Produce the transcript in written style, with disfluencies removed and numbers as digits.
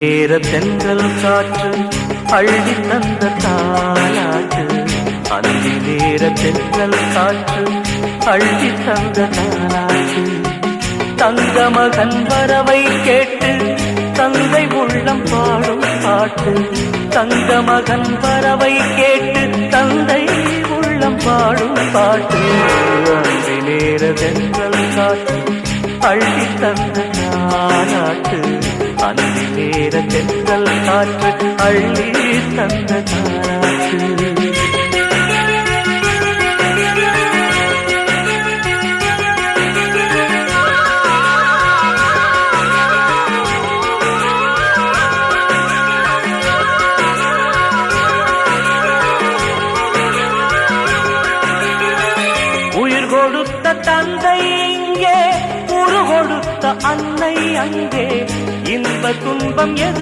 ஏற தென்றல் காற்று அள்ளி தந்த தாலாட்டு அந்தி நேர தென்றல் காற்று அள்ளி தந்த தாலாட்டு தங்க மகன் வரவை கேட்டு தந்தை உள்ளம் பாடும் பாட்டு தங்க மகன் வரவை கேட்டு தந்தை உள்ளம் பாடும் பாட்டு அந்தி நேர தென்றல் காற்று அள்ளி தந்த தாலாட்டு அந்தி நேர தென்றல் காற்று அள்ளி தந்த தாலாட்டு உயிர் கொடுத்த தந்தை இங்கே உரு கொடுத்த அன்னை அங்கே இன்ப துன்பம் எது